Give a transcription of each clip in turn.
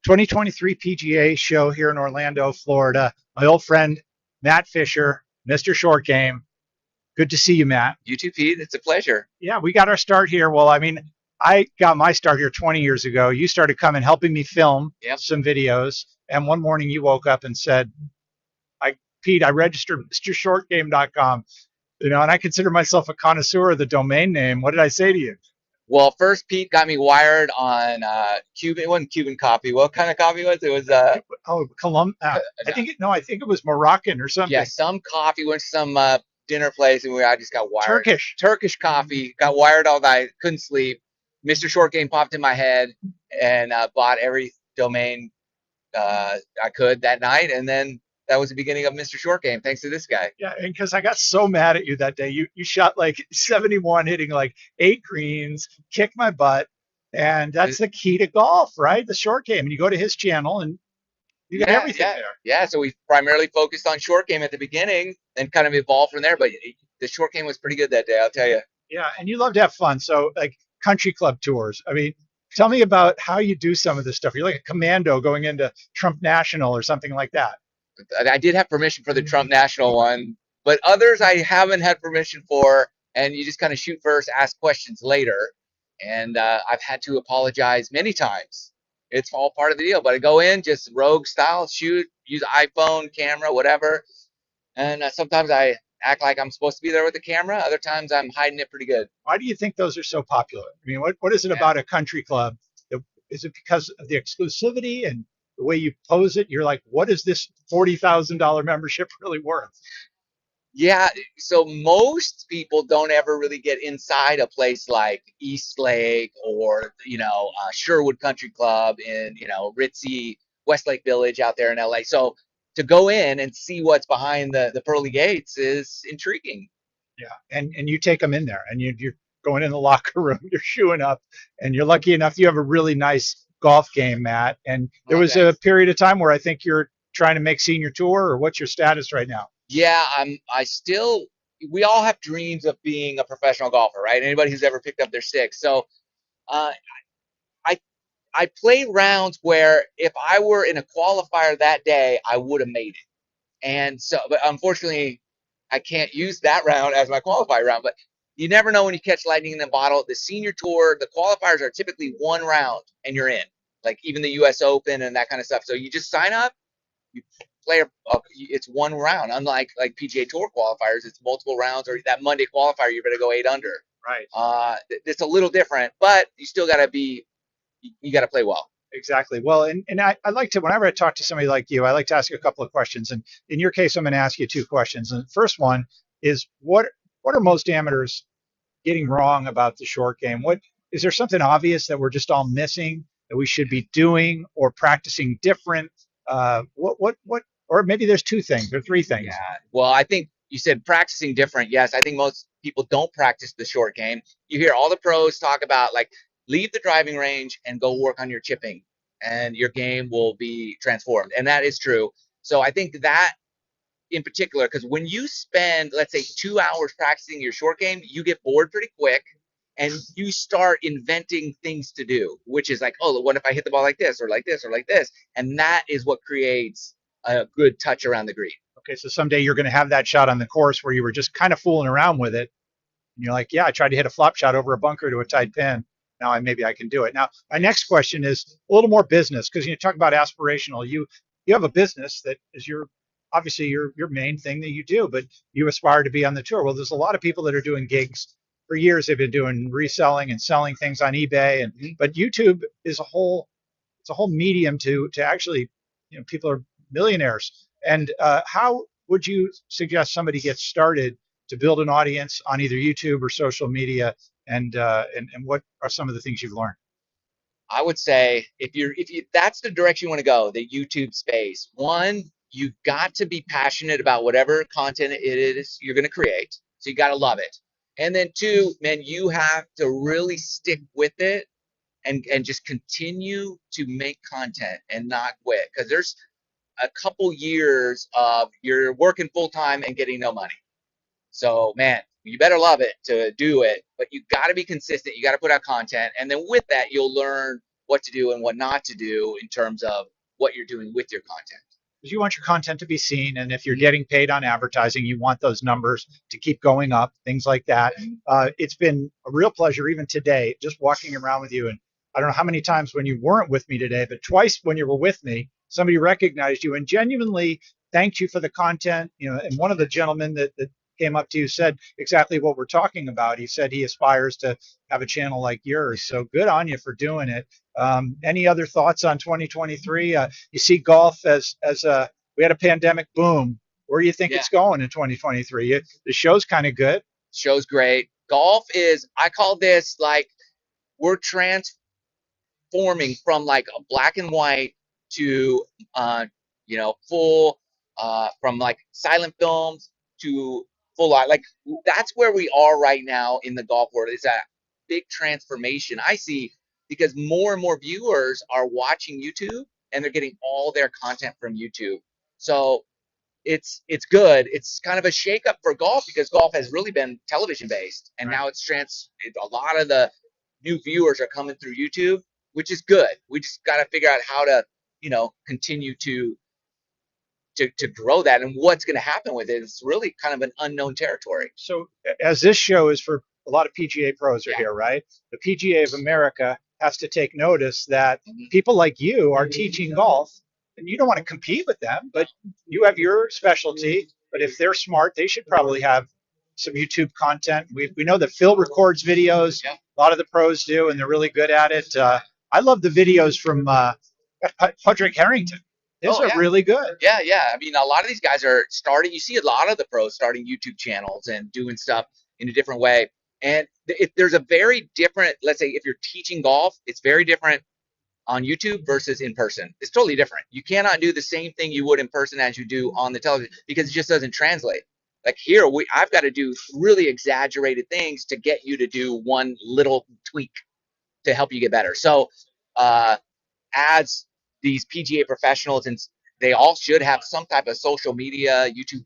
2023 PGA Show here in Orlando, Florida. My old friend, Matt Fisher, Mr. Short Game. Good to see you, Matt. You too, Pete. It's a pleasure. Yeah, we got our start here. Well, I mean, I got my start here 20 years ago. You started coming, helping me film Yep. some videos. And one morning you woke up and said, Pete, I registered MrShortGame.com, and I consider myself a connoisseur of the domain name. What did I say to you? Well, first Pete got me wired on Cuban. It wasn't Cuban coffee. What kind of coffee was it? It was I think it was Moroccan or yeah, something. some coffee. Went to some dinner place, and I just got wired. Turkish coffee. Got wired all night. Couldn't sleep. Mr. Short Game popped in my head, and bought every domain I could that night, and then that was the beginning of Mr. Short Game. Thanks to this guy. Yeah, and because I got so mad at you that day, you shot like 71, hitting like 8 greens, kicked my butt, and that's the key to golf, right? The short game. And you go to his channel, and you got everything there. Yeah. So we primarily focused on short game at the beginning, and kind of evolved from there. But the short game was pretty good that day, I'll tell you. Yeah, and you love to have fun. So like country club tours. I mean, tell me about how you do some of this stuff. You're like a commando going into Trump National or something like that. I did have permission for the Trump National one, but others I haven't had permission for. And you just kind of shoot first, ask questions later. And I've had to apologize many times. It's all part of the deal. But I go in just rogue style, shoot, use iPhone, camera, whatever. And sometimes I act like I'm supposed to be there with the camera. Other times I'm hiding it pretty good. Why do you think those are so popular? I mean, what is it about a country club? Is it because of the exclusivity and the way you pose it? You're like, what is this $40,000 membership really worth? Yeah, so most people don't ever really get inside a place like Eastlake or Sherwood Country Club in ritzy Westlake Village out there in LA. So to go in and see what's behind the pearly gates is intriguing. Yeah, and you take them in there, and you're going in the locker room, you're shoeing up, and you're lucky enough you have a really nice golf game, Matt. And there was a period of time where I think you're trying to make senior tour, or what's your status right now? Yeah, we all have dreams of being a professional golfer, right? Anybody who's ever picked up their stick. So uh, I I play rounds where if I were in a qualifier that day, I would have made it. And so, but unfortunately, I can't use that round as my qualifier round. But you never know when you catch lightning in the bottle. The senior tour, the qualifiers are typically one round and you're in, like even the U.S. Open and that kind of stuff. So you just sign up, you play. It's one round. Unlike like PGA Tour qualifiers, it's multiple rounds. Or that Monday qualifier, you better go 8 under. Right. It's a little different, but you still got to you got to play well. Exactly. Well, and I like to, whenever I talk to somebody like you, I like to ask you a couple of questions. And in your case, I'm going to ask you 2 questions. And the first one is, what are most amateurs getting wrong about the short game? What is there something obvious that we're just all missing that we should be doing or practicing different? Or maybe there's 2 things or 3 things. Yeah. Well, I think you said practicing different. Yes, I think most people don't practice the short game. You hear all the pros talk about like leave the driving range and go work on your chipping, and your game will be transformed. And that is true. So I think that in particular, because when you spend, let's say, 2 hours practicing your short game, you get bored pretty quick and you start inventing things to do, which is like, oh, what if I hit the ball like this or like this or like this? And that is what creates a good touch around the green. Okay, so someday you're going to have that shot on the course where you were just kind of fooling around with it. And you're like, yeah, I tried to hit a flop shot over a bunker to a tight pin. Now maybe I can do it. Now, my next question is a little more business, because you talk about aspirational. You have a business that is obviously your main thing that you do, but you aspire to be on the tour. Well, there's a lot of people that are doing gigs for years. They've been doing reselling and selling things on eBay, but YouTube is it's a whole medium to actually, people are millionaires. And how would you suggest somebody gets started to build an audience on either YouTube or social media? And what are some of the things you've learned? I would say if you that's the direction you want to go, the YouTube space. One, you've got to be passionate about whatever content it is you're going to create. So you got to love it. And then 2, man, you have to really stick with it and just continue to make content and not quit, because there's a couple years of you're working full time and getting no money. So, man, you better love it to do it, but you got to be consistent. You got to put out content. And then with that, you'll learn what to do and what not to do in terms of what you're doing with your content. Because you want your content to be seen, and if you're getting paid on advertising, you want those numbers to keep going up, things like that. It's been a real pleasure, even today, just walking around with you. And I don't know how many times when you weren't with me today, but twice when you were with me, somebody recognized you and genuinely thanked you for the content. And one of the gentlemen that came up to you said exactly what we're talking about. He said he aspires to have a channel like yours. So good on you for doing it. Any other thoughts on 2023? You see golf as we had a pandemic boom. Where do you think it's going in 2023? The show's kind of good. Show's great. Golf is, I call this like we're transforming from like a black and white to full from like silent films to full art. Like that's where we are right now in the golf world. It's a big transformation I see because more and more viewers are watching YouTube and they're getting all their content from YouTube. So it's good. It's kind of a shakeup for golf because golf has really been television based, and now it's a lot of the new viewers are coming through YouTube, which is good. We just got to figure out how to continue to grow that, and what's going to happen with it. It's really kind of an unknown territory. So as this show is for a lot of PGA pros are here, right? The PGA of America has to take notice that people like you are teaching golf, and you don't want to compete with them, but you have your specialty. But if they're smart, they should probably have some YouTube content. We know that Phil records videos. A lot of the pros do, and they're really good at it. I love the videos from Padraig Harrington. Those are really good. Yeah. I mean, a lot of these guys are starting. You see a lot of the pros starting YouTube channels and doing stuff in a different way. And there's a very different, let's say if you're teaching golf, it's very different on YouTube versus in person. It's totally different. You cannot do the same thing you would in person as you do on the television because it just doesn't translate. Like here, I've got to do really exaggerated things to get you to do one little tweak to help you get better. So as these PGA professionals, and they all should have some type of social media YouTube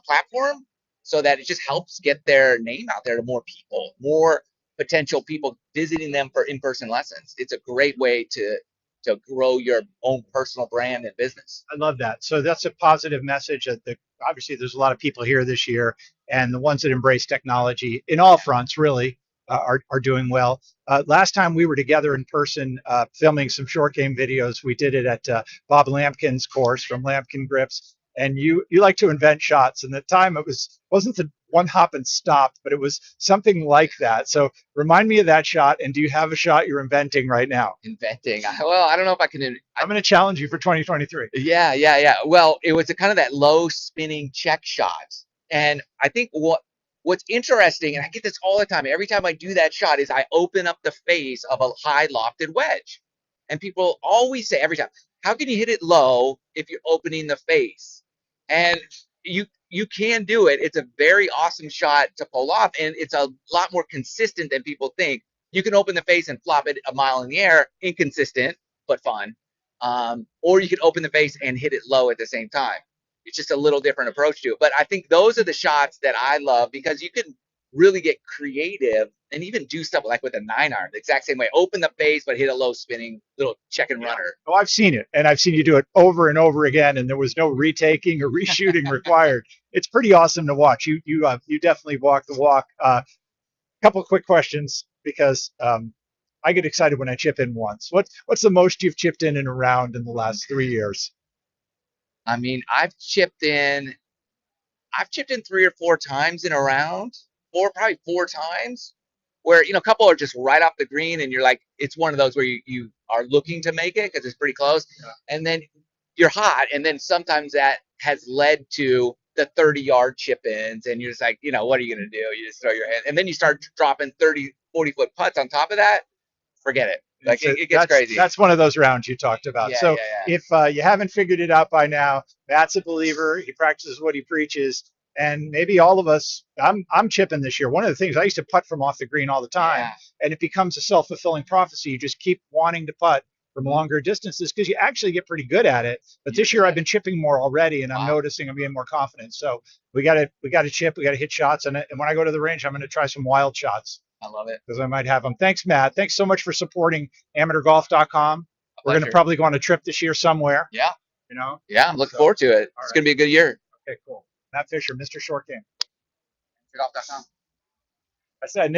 platform so that it just helps get their name out there to more people, more potential people visiting them for in-person lessons. It's a great way to grow your own personal brand and business. I love that. So that's a positive message. Obviously, there's a lot of people here this year, and the ones that embrace technology in all fronts really are doing well. Last time we were together in person filming some short game videos, we did it at Bob Lampkin's course from Lampkin Grips. And you like to invent shots, and the time wasn't the one hop and stop, but it was something like that. So remind me of that shot, and do you have a shot you're inventing right now? Inventing? Well, I don't know if I can. I'm going to challenge you for 2023. Yeah. Well, it was kind of that low spinning check shot, and I think what's interesting, and I get this all the time, every time I do that shot, is I open up the face of a high lofted wedge, and people always say every time, "How can you hit it low if you're opening the face?" And you can do it. It's a very awesome shot to pull off, and it's a lot more consistent than people think. You can open the face and flop it a mile in the air, inconsistent but fun. Or you can open the face and hit it low at the same time. It's just a little different approach to it. But I think those are the shots that I love because you can really get creative and even do stuff like with a 9-iron, the exact same way. Open the face, but hit a low spinning little check and runner. Oh, I've seen it, and I've seen you do it over and over again, and there was no retaking or reshooting required. It's pretty awesome to watch. You definitely walk the walk. Couple of quick questions because I get excited when I chip in once. What's the most you've chipped in a round in the last 3 years? I mean, I've chipped in 3 or 4 times in a round, probably 4 times, where a couple are just right off the green, and you're like, it's one of those where you are looking to make it because it's pretty close, and then you're hot, and then sometimes that has led to the 30-yard chip ins, and you're just like, what are you gonna do? You just throw your hand, and then you start dropping 30, 40-foot putts on top of that. Forget it. Like it gets crazy. That's one of those rounds you talked about. Yeah. If you haven't figured it out by now, Matt's a believer. He practices what he preaches. And maybe all of us, I'm chipping this year. One of the things, I used to putt from off the green all the time, and it becomes a self-fulfilling prophecy. You just keep wanting to putt from longer distances because you actually get pretty good at it. But this year I've been chipping more already, and I'm noticing I'm being more confident. So we got to chip, we got to hit shots, and when I go to the range, I'm going to try some wild shots. I love it. because I might have them. Thanks, Matt. Thanks so much for supporting amateurgolf.com. We're going to probably go on a trip this year somewhere. Yeah. You know? Yeah, I'm looking forward to it. It's going to be a good year. Okay, cool. Matt Fisher, Mr. Short Game. Golf.com. I said